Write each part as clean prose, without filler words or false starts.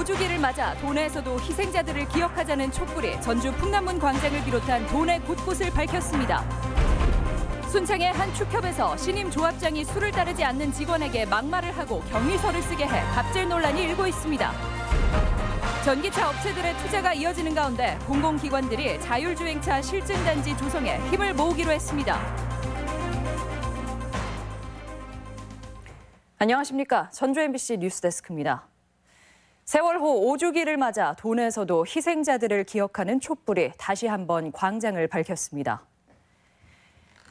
5주기를 맞아 도내에서도 희생자들을 기억하자는 촛불이 전주 풍남문 광장을 비롯한 도내 곳곳을 밝혔습니다. 순창의 한 축협에서 신임 조합장이 술을 따르지 않는 직원에게 막말을 하고 경위서를 쓰게 해 갑질 논란이 일고 있습니다. 전기차 업체들의 투자가 이어지는 가운데 공공기관들이 자율주행차 실증단지 조성에 힘을 모으기로 했습니다. 안녕하십니까. 전주 MBC 뉴스데스크입니다. 세월호 5주기를 맞아 도내에서도 희생자들을 기억하는 촛불이 다시 한번 광장을 밝혔습니다.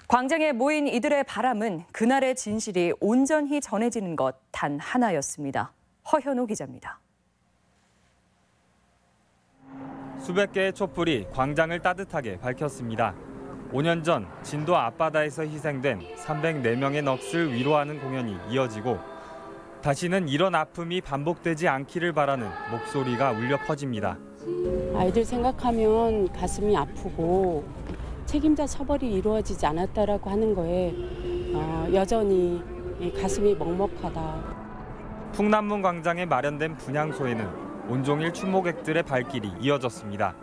광장에 모인 이들의 바람은 그날의 진실이 온전히 전해지는 것 단 하나였습니다. 허현우 기자입니다. 수백 개의 촛불이 광장을 따뜻하게 밝혔습니다. 5년 전 진도 앞바다에서 희생된 304명의 넋을 위로하는 공연이 이어지고 다시는 이런 아픔이 반복되지 않기를 바라는 목소리가 울려 퍼집니다. 아이들 생각하면 가슴이 아프고 책임자 처벌이 이루어지지 않았다라고 하는 거에 여전히 가슴이 먹먹하다. 풍남문 광장에 마련된 분향소에는 온종일 추모객들의 발길이 이어졌습니다.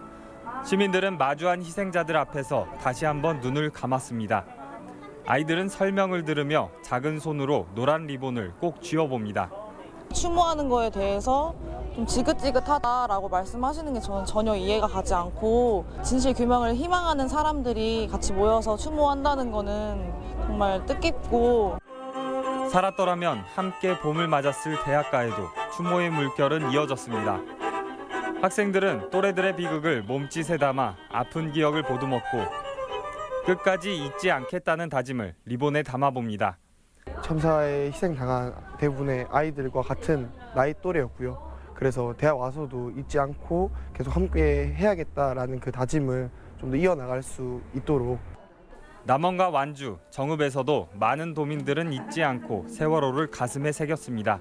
시민들은 마주한 희생자들 앞에서 다시 한번 눈을 감았습니다. 아이들은 설명을 들으며 작은 손으로 노란 리본을 꼭 쥐어봅니다. 추모하는 거에 대해서 좀 지긋지긋하다라고 말씀하시는 게 저는 전혀 이해가 가지 않고 진실 규명을 희망하는 사람들이 같이 모여서 추모한다는 거는 정말 뜻깊고 살았더라면 함께 봄을 맞았을 대학가에도 추모의 물결은 이어졌습니다. 학생들은 또래들의 비극을 몸짓에 담아 아픈 기억을 보듬었고 끝까지 잊지 않겠다는 다짐을 리본에 담아봅니다. 참사에 희생당한 대부분의 아이들과 같은 나이 또래였고요. 그래서 대학 와서도 잊지 않고 계속 함께 해야겠다라는 그 다짐을 좀 더 이어나갈 수 있도록. 남원과 완주, 정읍에서도 많은 도민들은 잊지 않고 세월호를 가슴에 새겼습니다.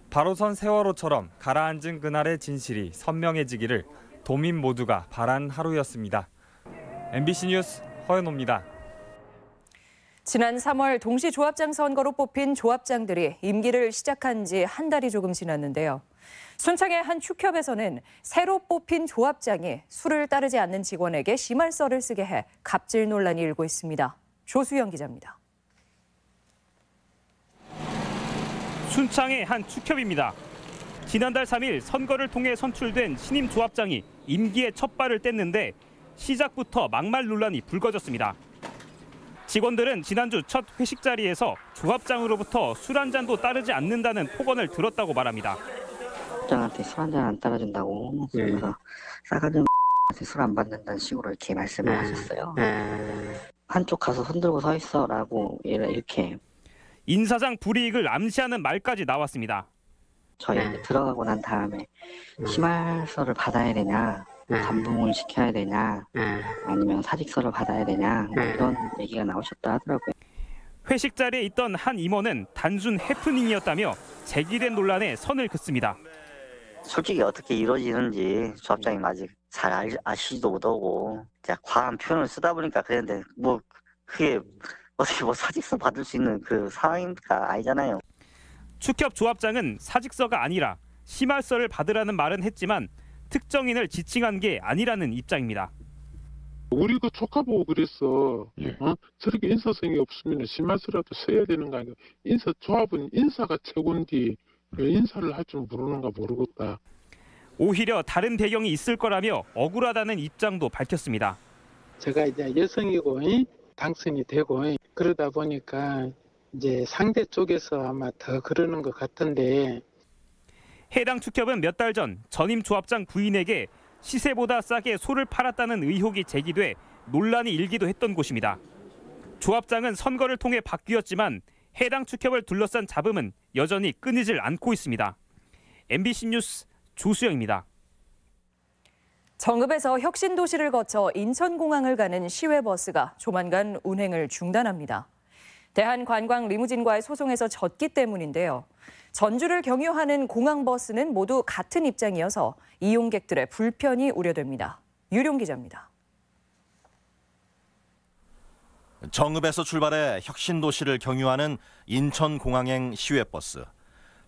바로선 세월호처럼 가라앉은 그날의 진실이 선명해지기를 도민 모두가 바란 하루였습니다. MBC 뉴스 허연호입니다. 지난 3월 동시조합장 선거로 뽑힌 조합장들이 임기를 시작한 지 한 달이 조금 지났는데요. 순창의 한 축협에서는 새로 뽑힌 조합장이 술을 따르지 않는 직원에게 심할서를 쓰게 해 갑질 논란이 일고 있습니다. 조수영 기자입니다. 순창의 한 축협입니다. 지난달 3일 선거를 통해 선출된 신임 조합장이 임기의 첫 발을 뗐는데 시작부터 막말 논란이 불거졌습니다. 직원들은 지난주 첫 회식 자리에서 조합장으로부터 술 한 잔도 따르지 않는다는 폭언을 들었다고 말합니다. 조합장한테 술 한 잔 안 따라준다고 그래서 싸가지 없는 술 안 받는다는 식으로 이렇게 말씀을 하셨어요. 한쪽 가서 손들고 서 있어라고 이렇게. 인사장 불이익을 암시하는 말까지 나왔습니다. 저희 들어가고 난 다음에 심할서를 받아야 되냐, 감봉을 시켜야 되냐, 아니면 사직서를 받아야 되냐 이런 얘기가 나오셨다 하더라고요. 회식 자리에 있던 한 임원은 단순 해프닝이었다며 제기된 논란에 선을 긋습니다. 솔직히 어떻게 이루어지는지 조합장님 아직 잘 아시지도 못하고 과한 표현을 쓰다 보니까 그랬는데 뭐 그게 어떻게 뭐 사직서 받을 수 있는 그 상황입니까? 아니잖아요. 축협 조합장은 사직서가 아니라 심할서를 받으라는 말은 했지만 특정인을 지칭한 게 아니라는 입장입니다. 우리 그 조카 보고 그랬어. 저렇게 인사성이 없으면 심할서라도 써야 되는 거 아니야. 조합은 인사가 최고인데 인사를 할 줄 모르는가 모르겠다. 오히려 다른 배경이 있을 거라며 억울하다는 입장도 밝혔습니다. 제가 이제 여성이고 당선이 되고 그러다 보니까 이제 상대 쪽에서 아마 더 그러는 것 같은데. 해당 축협은 몇 달 전 전임 조합장 부인에게 시세보다 싸게 소를 팔았다는 의혹이 제기돼 논란이 일기도 했던 곳입니다. 조합장은 선거를 통해 바뀌었지만 해당 축협을 둘러싼 잡음은 여전히 끊이질 않고 있습니다. MBC 뉴스 조수영입니다. 정읍에서 혁신도시를 거쳐 인천공항을 가는 시외버스가 조만간 운행을 중단합니다. 대한관광 리무진과의 소송에서 졌기 때문인데요. 전주를 경유하는 공항버스는 모두 같은 입장이어서 이용객들의 불편이 우려됩니다. 유룡 기자입니다. 정읍에서 출발해 혁신도시를 경유하는 인천공항행 시외버스.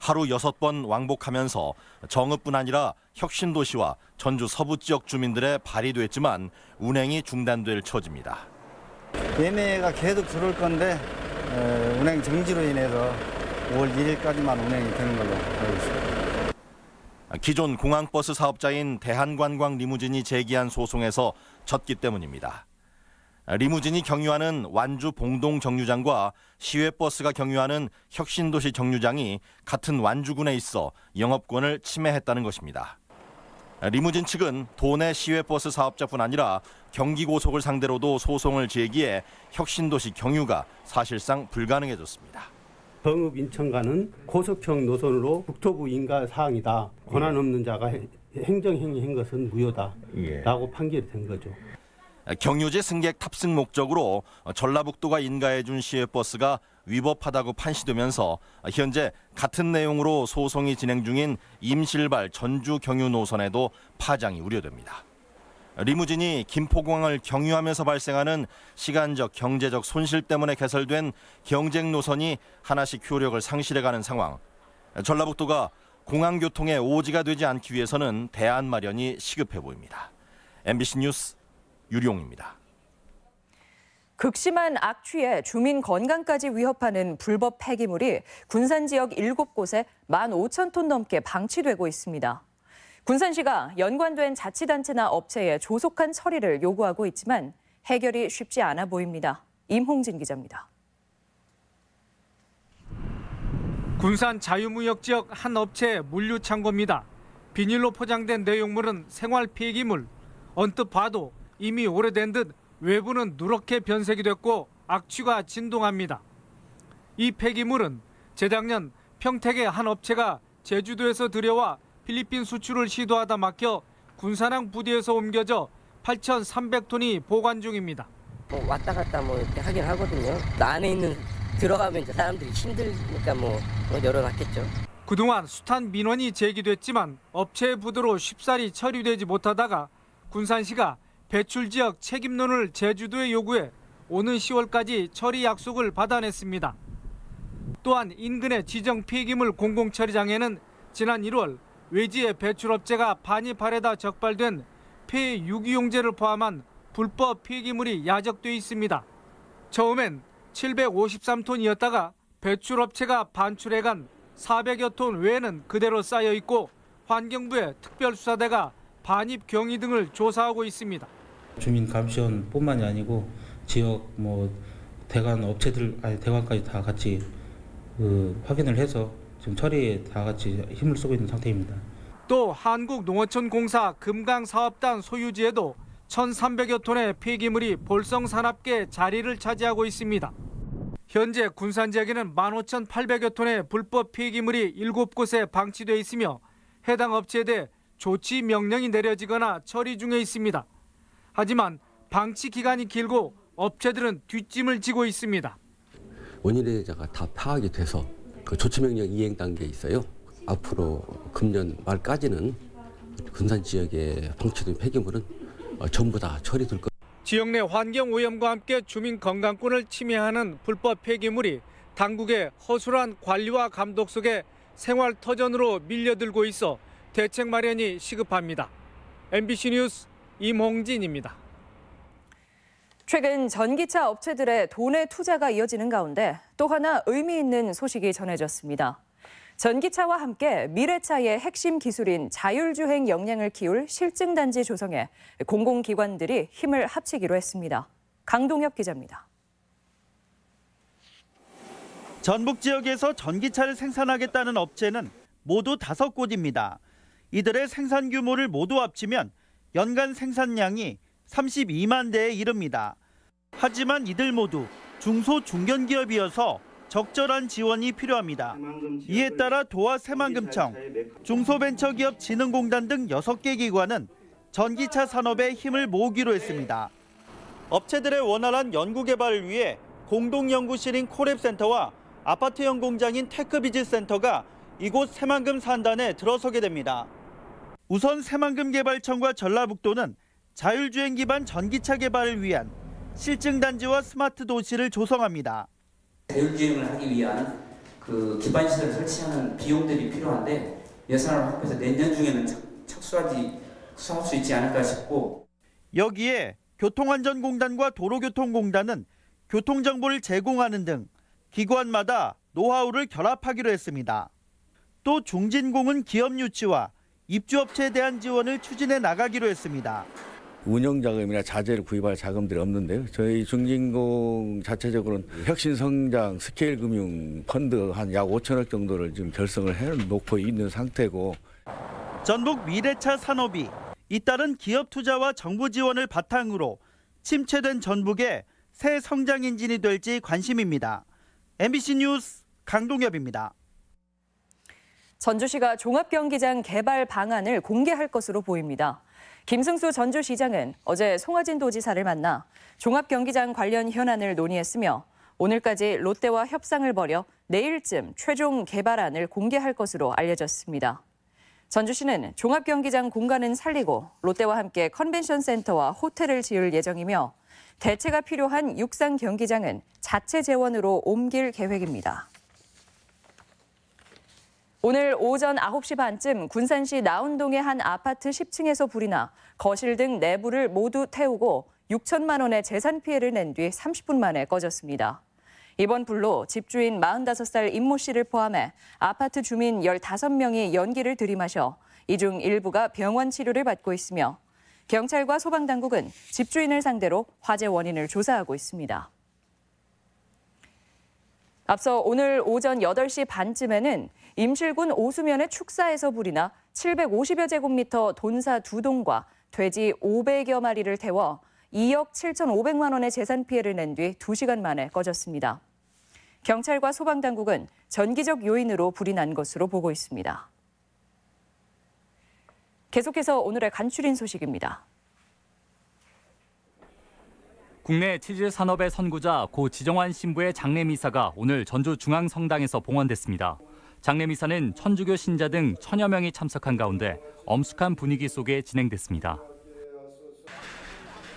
하루 6번 왕복하면서 정읍뿐 아니라 혁신도시와 전주 서부 지역 주민들의 발의도 했지만 운행이 중단될 처지입니다. 예매가 계속 들어올 건데 운행 정지로 인해서 5월 1일까지만 운행이 되는 걸로 알고 있습니다. 기존 공항버스 사업자인 대한관광 리무진이 제기한 소송에서 졌기 때문입니다. 리무진이 경유하는 완주 봉동 정류장과 시외버스가 경유하는 혁신도시 정류장이 같은 완주군에 있어 영업권을 침해했다는 것입니다. 리무진 측은 도내 시외버스 사업자뿐 아니라 경기고속을 상대로도 소송을 제기해 혁신도시 경유가 사실상 불가능해졌습니다. 정읍 인천 고속형 노선으로 국토부 인가 사항이다. 권한 없는 자가 행정행위한 것은 무효다라고 판결이 된 거죠. 경유지 승객 탑승 목적으로 전라북도가 인가해준 시외버스가 위법하다고 판시되면서 현재 같은 내용으로 소송이 진행 중인 임실발 전주 경유 노선에도 파장이 우려됩니다. 리무진이 김포공항을 경유하면서 발생하는 시간적, 경제적 손실 때문에 개설된 경쟁 노선이 하나씩 효력을 상실해가는 상황. 전라북도가 공항교통의 오지가 되지 않기 위해서는 대안 마련이 시급해 보입니다. MBC 뉴스 유룡입니다. 극심한 악취에 주민 건강까지 위협하는 불법 폐기물이 군산 지역 7곳에 15,000톤 넘게 방치되고 있습니다. 군산시가 연관된 자치단체나 업체에 조속한 처리를 요구하고 있지만 해결이 쉽지 않아 보입니다. 임홍진 기자입니다. 군산 자유무역지역 한 업체의 물류창고입니다. 비닐로 포장된 내용물은 생활 폐기물. 언뜻 봐도 이미 오래된 듯 외부는 누렇게 변색이 됐고 악취가 진동합니다. 이 폐기물은 재작년 평택의 한 업체가 제주도에서 들여와 필리핀 수출을 시도하다 막혀 군산항 부두에서 옮겨져 8,300톤이 보관 중입니다. 왔다 갔다 이렇게 하긴 하거든요. 안에 있는 들어가면 이제 사람들이 힘들니까 열어놨겠죠. 그동안 숱한 민원이 제기됐지만 업체의 부도로 쉽사리 처리되지 못하다가 군산시가 배출 지역 책임론을 제주도에 요구해 오는 10월까지 처리 약속을 받아냈습니다. 또한 인근의 지정 폐기물 공공처리장에는 지난 1월 외지의 배출업체가 반입하려다 적발된 폐유기용제를 포함한 불법 폐기물이 야적돼 있습니다. 처음엔 753톤이었다가 배출업체가 반출해간 400여 톤 외에는 그대로 쌓여 있고 환경부의 특별수사대가 반입 경위 등을 조사하고 있습니다. 주민 감시원뿐만이 아니고 지역 대관 업체들 대관까지 다 같이 확인을 해서 지금 처리에 다 같이 힘을 쓰고 있는 상태입니다. 또 한국농어촌공사 금강사업단 소유지에도 1,300여 톤의 폐기물이 볼성산업계 자리를 차지하고 있습니다. 현재 군산 지역에는 15,800여 톤의 불법 폐기물이 7곳에 방치돼 있으며 해당 업체에 대해 조치 명령이 내려지거나 처리 중에 있습니다. 하지만 방치 기간이 길고 업체들은 뒷짐을 지고 있습니다. 원인에 대해서가 다 파악이 돼서 그 조치명령 이행 단계에 있어요. 앞으로 금년 말까지는 군산 지역에 방치된 폐기물은 전부 다 처리될 것. 지역 내 환경오염과 함께 주민 건강권을 침해하는 불법 폐기물이 당국의 허술한 관리와 감독 속에 생활터전으로 밀려들고 있어 대책 마련이 시급합니다. MBC 뉴스 임홍진입니다. 최근 전기차 업체들의 돈의 투자가 이어지는 가운데 또 하나 의미 있는 소식이 전해졌습니다. 전기차와 함께 미래차의 핵심 기술인 자율주행 역량을 키울 실증단지 조성에 공공기관들이 힘을 합치기로 했습니다. 강동혁 기자입니다. 전북 지역에서 전기차를 생산하겠다는 업체는 모두 5곳입니다. 이들의 생산 규모를 모두 합치면 연간 생산량이 32만 대에 이릅니다. 하지만 이들 모두 중소 중견기업이어서 적절한 지원이 필요합니다. 이에 따라 도와 새만금청, 중소벤처기업진흥공단 등 6개 기관은 전기차 산업에 힘을 모으기로 했습니다. 업체들의 원활한 연구개발을 위해 공동연구실인 코랩센터와 아파트형 공장인 테크비즈센터가 이곳 새만금 산단에 들어서게 됩니다. 우선 새만금개발청과 전라북도는 자율주행 기반 전기차 개발을 위한 실증단지와 스마트 도시를 조성합니다. 자율주행을 하기 위한 그 기반 시설을 설치하는 비용들이 필요한데 예산을 확보해서 내년 중에는 착수할 수 있지 않을까 싶고. 여기에 교통안전공단과 도로교통공단은 교통정보를 제공하는 등 기관마다 노하우를 결합하기로 했습니다. 또 중진공은 기업 유치와 입주업체에 대한 지원을 추진해 나가기로 했습니다. 운영 자금이나 자재를 구입할 자금들이 없는데요. 저희 중진공 자체적으로는 혁신성장 스케일 금융 펀드 한 약 5천억 정도를 지금 결성을 해놓고 있는 상태고. 전북 미래차 산업이 잇따른 기업 투자와 정부 지원을 바탕으로 침체된 전북의 새 성장 엔진이 될지 관심입니다. MBC 뉴스 강동엽입니다. 전주시가 종합경기장 개발 방안을 공개할 것으로 보입니다. 김승수 전주시장은 어제 송하진 도지사를 만나 종합경기장 관련 현안을 논의했으며 오늘까지 롯데와 협상을 벌여 내일쯤 최종 개발안을 공개할 것으로 알려졌습니다. 전주시는 종합경기장 공간은 살리고 롯데와 함께 컨벤션 센터와 호텔을 지을 예정이며 대체가 필요한 육상 경기장은 자체 재원으로 옮길 계획입니다. 오늘 오전 9시 반쯤 군산시 나운동의 한 아파트 10층에서 불이 나 거실 등 내부를 모두 태우고 6천만 원의 재산 피해를 낸 뒤 30분 만에 꺼졌습니다. 이번 불로 집주인 45살 임모 씨를 포함해 아파트 주민 15명이 연기를 들이마셔 이 중 일부가 병원 치료를 받고 있으며 경찰과 소방당국은 집주인을 상대로 화재 원인을 조사하고 있습니다. 앞서 오늘 오전 8시 반쯤에는 임실군 오수면의 축사에서 불이 나 750여 제곱미터 돈사 2동과 돼지 500여 마리를 태워 2억 7,500만 원의 재산 피해를 낸 뒤 2시간 만에 꺼졌습니다. 경찰과 소방당국은 전기적 요인으로 불이 난 것으로 보고 있습니다. 계속해서 오늘의 간추린 소식입니다. 국내 치즈 산업의 선구자 고 지정환 신부의 장례미사가 오늘 전주중앙성당에서 봉헌됐습니다. 장례미사는 천주교 신자 등 천여 명이 참석한 가운데 엄숙한 분위기 속에 진행됐습니다.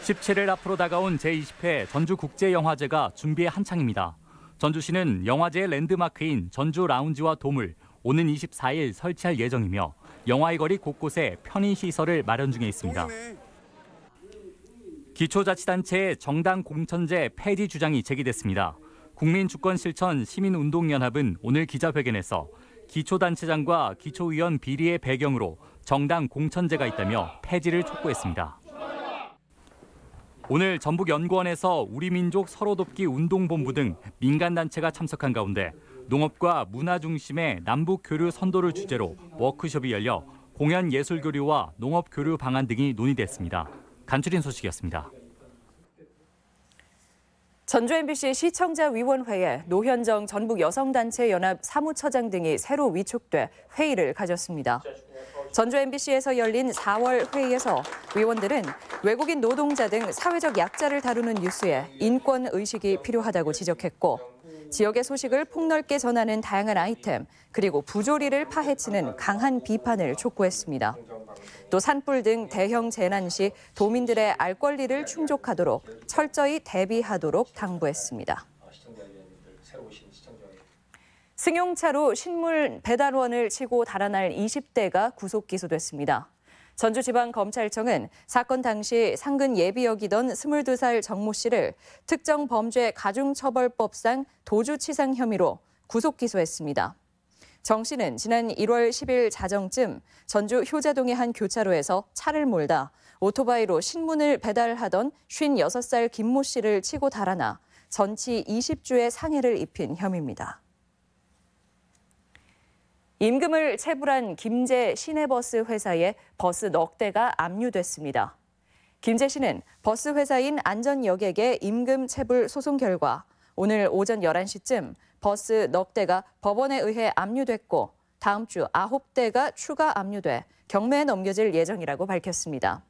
17일 앞으로 다가온 제20회 전주국제영화제가 준비에 한창입니다. 전주시는 영화제의 랜드마크인 전주 라운지와 돔을 오는 24일 설치할 예정이며 영화의 거리 곳곳에 편의시설을 마련 중에 있습니다. 기초자치단체의 정당 공천제 폐지 주장이 제기됐습니다. 국민주권실천 시민운동연합은 오늘 기자회견에서 기초단체장과 기초위원 비리의 배경으로 정당 공천제가 있다며 폐지를 촉구했습니다. 오늘 전북연구원에서 우리민족 서로돕기 운동본부 등 민간단체가 참석한 가운데 농업과 문화 중심의 남북교류 선도를 주제로 워크숍이 열려 공연 예술교류와 농업교류 방안 등이 논의됐습니다. 간추린 소식이었습니다. 전주 MBC 시청자위원회에 노현정 전북여성단체연합 사무처장 등이 새로 위촉돼 회의를 가졌습니다. 전주 MBC에서 열린 4월 회의에서 위원들은 외국인 노동자 등 사회적 약자를 다루는 뉴스에 인권의식이 필요하다고 지적했고 지역의 소식을 폭넓게 전하는 다양한 아이템 그리고 부조리를 파헤치는 강한 비판을 촉구했습니다. 또 산불 등 대형 재난 시 도민들의 알 권리를 충족하도록 철저히 대비하도록 당부했습니다. 승용차로 식물 배달원을 치고 달아날 20대가 구속 기소됐습니다. 전주지방검찰청은 사건 당시 상근 예비역이던 22살 정모 씨를 특정 범죄 가중처벌법상 도주치상 혐의로 구속 기소했습니다. 정 씨는 지난 1월 10일 자정쯤 전주 효자동의 한 교차로에서 차를 몰다 오토바이로 신문을 배달하던 56살 김모 씨를 치고 달아나 전치 20주의 상해를 입힌 혐의입니다. 임금을 체불한 김제 시내버스 회사에 버스 넉 대가 압류됐습니다. 김제 씨는 버스 회사인 안전여객의 임금 체불 소송 결과 오늘 오전 11시쯤 버스 넉 대가 법원에 의해 압류됐고 다음 주 9대가 추가 압류돼 경매에 넘겨질 예정이라고 밝혔습니다.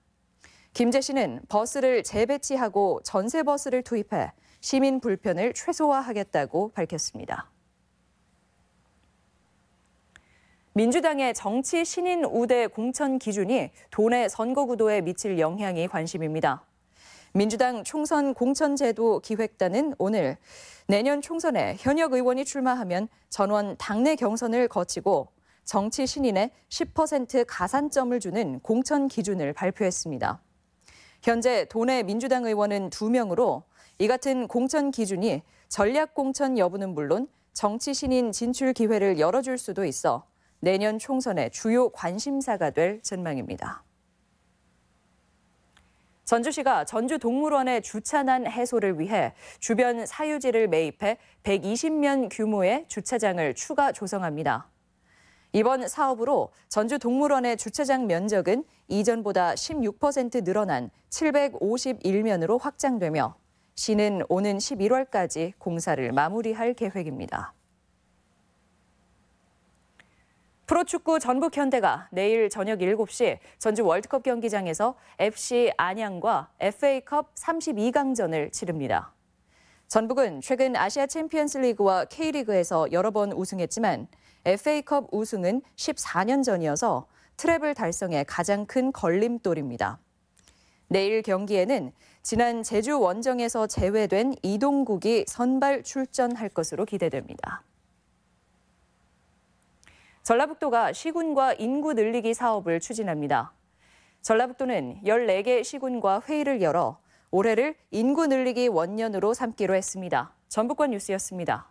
김제 씨는 버스를 재배치하고 전세버스를 투입해 시민 불편을 최소화하겠다고 밝혔습니다. 민주당의 정치 신인 우대 공천 기준이 도내 선거 구도에 미칠 영향이 관심입니다. 민주당 총선 공천제도 기획단은 오늘 내년 총선에 현역 의원이 출마하면 전원 당내 경선을 거치고 정치 신인의 10% 가산점을 주는 공천 기준을 발표했습니다. 현재 도내 민주당 의원은 2명으로 이 같은 공천 기준이 전략 공천 여부는 물론 정치 신인 진출 기회를 열어줄 수도 있어 내년 총선의 주요 관심사가 될 전망입니다. 전주시가 전주동물원의 주차난 해소를 위해 주변 사유지를 매입해 120면 규모의 주차장을 추가 조성합니다. 이번 사업으로 전주동물원의 주차장 면적은 이전보다 16% 늘어난 751면으로 확장되며 시는 오는 11월까지 공사를 마무리할 계획입니다. 프로축구 전북현대가 내일 저녁 7시 전주 월드컵 경기장에서 FC 안양과 FA컵 32강전을 치릅니다. 전북은 최근 아시아 챔피언스 리그와 K리그에서 여러 번 우승했지만 FA컵 우승은 14년 전이어서 트래블 달성에 가장 큰 걸림돌입니다. 내일 경기에는 지난 제주 원정에서 제외된 이동국이 선발 출전할 것으로 기대됩니다. 전라북도가 시군과 인구 늘리기 사업을 추진합니다. 전라북도는 14개 시군과 회의를 열어 올해를 인구 늘리기 원년으로 삼기로 했습니다. 전북권 뉴스였습니다.